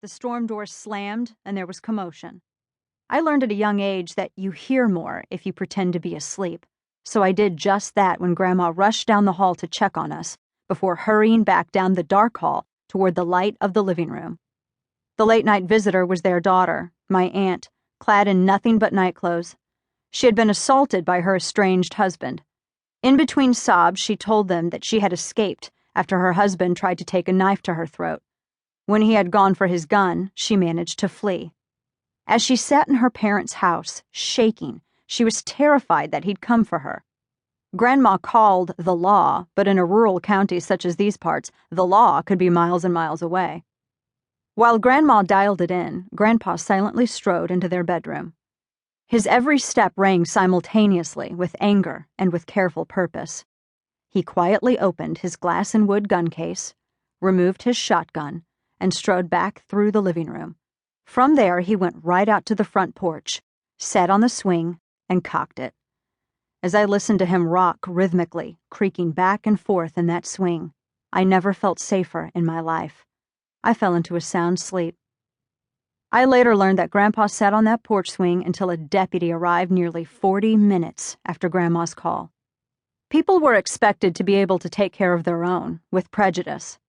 The storm doors slammed, and there was commotion. I learned at a young age that you hear more if you pretend to be asleep, so I did just that when Grandma rushed down the hall to check on us, before hurrying back down the dark hall toward the light of the living room. The late-night visitor was their daughter, my aunt, clad in nothing but nightclothes. She had been assaulted by her estranged husband. In between sobs, she told them that she had escaped after her husband tried to take a knife to her throat. When he had gone for his gun, she managed to flee. As she sat in her parents' house, shaking, she was terrified that he'd come for her. Grandma called the law, but in a rural county such as these parts, the law could be miles and miles away. While Grandma dialed it in, Grandpa silently strode into their bedroom. His every step rang simultaneously with anger and with careful purpose. He quietly opened his glass and wood gun case, removed his shotgun, and strode back through the living room. From there, he went right out to the front porch, sat on the swing, and cocked it. As I listened to him rock rhythmically, creaking back and forth in that swing, I never felt safer in my life. I fell into a sound sleep. I later learned that Grandpa sat on that porch swing until a deputy arrived nearly 40 minutes after Grandma's call. People were expected to be able to take care of their own, with prejudice.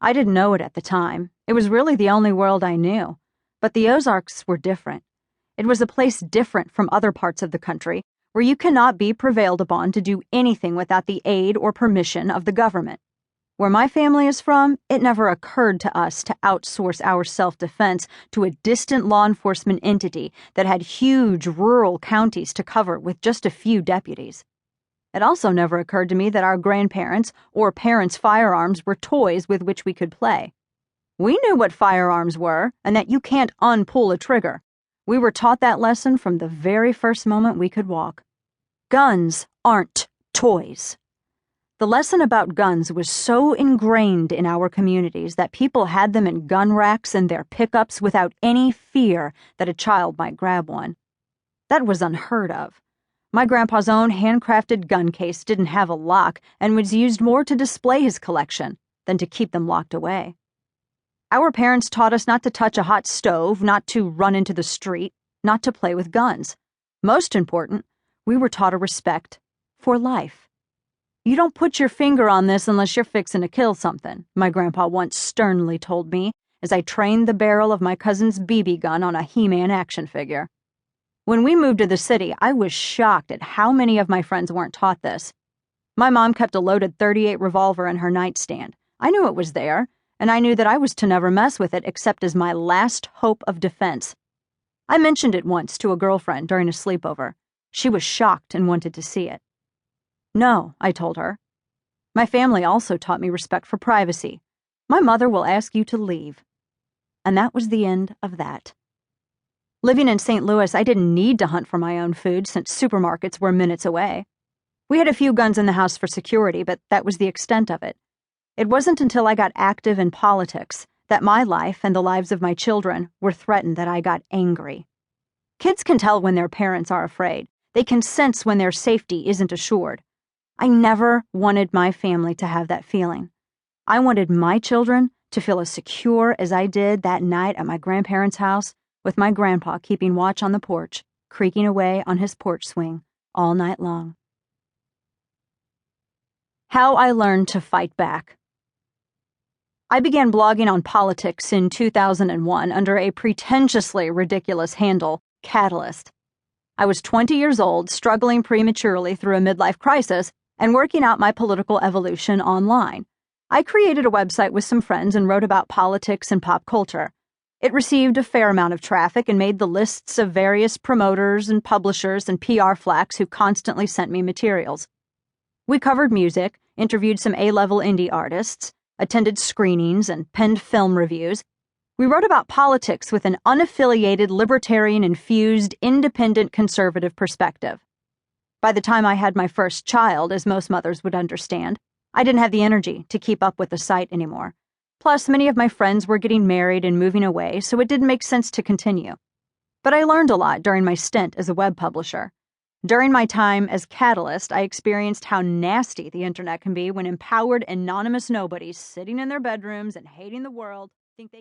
I didn't know it at the time. It was really the only world I knew. But the Ozarks were different. It was a place different from other parts of the country, where you cannot be prevailed upon to do anything without the aid or permission of the government. Where my family is from, it never occurred to us to outsource our self-defense to a distant law enforcement entity that had huge rural counties to cover with just a few deputies. It also never occurred to me that our grandparents' or parents' firearms were toys with which we could play. We knew what firearms were, and that you can't unpull a trigger. We were taught that lesson from the very first moment we could walk. Guns aren't toys. The lesson about guns was so ingrained in our communities that people had them in gun racks in their pickups without any fear that a child might grab one. That was unheard of. My grandpa's own handcrafted gun case didn't have a lock and was used more to display his collection than to keep them locked away. Our parents taught us not to touch a hot stove, not to run into the street, not to play with guns. Most important, we were taught a respect for life. You don't put your finger on this unless you're fixing to kill something, my grandpa once sternly told me as I trained the barrel of my cousin's BB gun on a He-Man action figure. When we moved to the city, I was shocked at how many of my friends weren't taught this. My mom kept a loaded .38 revolver in her nightstand. I knew it was there, and I knew that I was to never mess with it except as my last hope of defense. I mentioned it once to a girlfriend during a sleepover. She was shocked and wanted to see it. No, I told her. My family also taught me respect for privacy. My mother will ask you to leave. And that was the end of that. Living in St. Louis, I didn't need to hunt for my own food since supermarkets were minutes away. We had a few guns in the house for security, but that was the extent of it. It wasn't until I got active in politics that my life and the lives of my children were threatened that I got angry. Kids can tell when their parents are afraid. They can sense when their safety isn't assured. I never wanted my family to have that feeling. I wanted my children to feel as secure as I did that night at my grandparents' house, with my grandpa keeping watch on the porch, creaking away on his porch swing all night long. How I learned to fight back. I began blogging on politics in 2001 under a pretentiously ridiculous handle, Catalyst. I was 20 years old, struggling prematurely through a midlife crisis, and working out my political evolution online. I created a website with some friends and wrote about politics and pop culture. It received a fair amount of traffic and made the lists of various promoters and publishers and PR flacks who constantly sent me materials. We covered music, interviewed some A-level indie artists, attended screenings, and penned film reviews. We wrote about politics with an unaffiliated, libertarian-infused, independent conservative perspective. By the time I had my first child, as most mothers would understand, I didn't have the energy to keep up with the site anymore. Plus, many of my friends were getting married and moving away, so it didn't make sense to continue. But I learned a lot during my stint as a web publisher. During my time as Catalyst, I experienced how nasty the internet can be when empowered anonymous nobodies sitting in their bedrooms and hating the world think they can